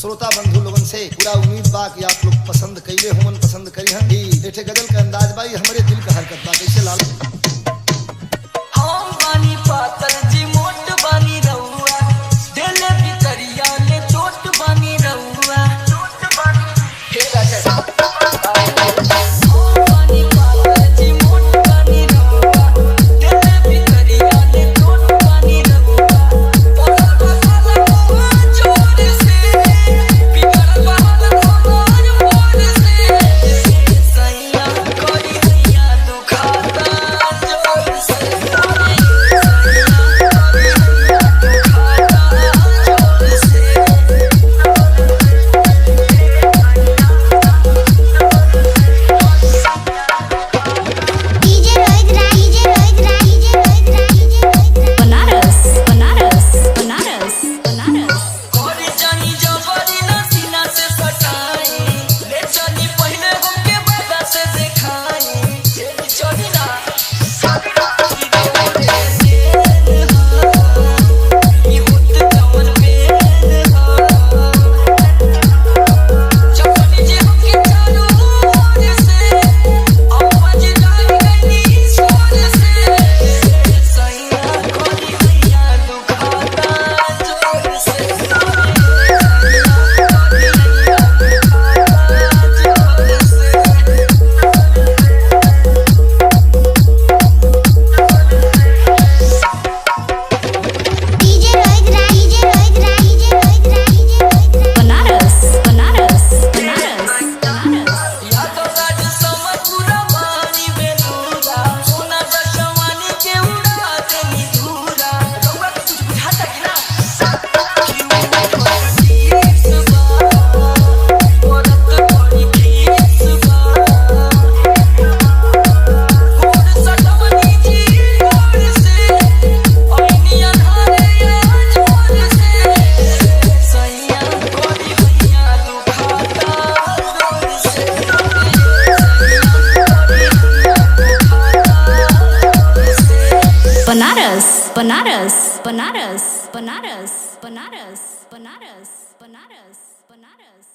श्रोता बंधु लोगन से पूरा उम्मीद बा कि आप लोग पसंद कइले होमन, पसंद करी हन। एठे गजल का अंदाज बा हमरे दिल का हरकत बा। कैसे लाल हम बानी पातर जी मोट बानी रहुआ, दिल भितरिया ले चोट बानी रहुआ, चोट बानी हे राजा बनारस, बनारस, बनारस, बनारस, बनारस, बनारस, बनारस, बनारस।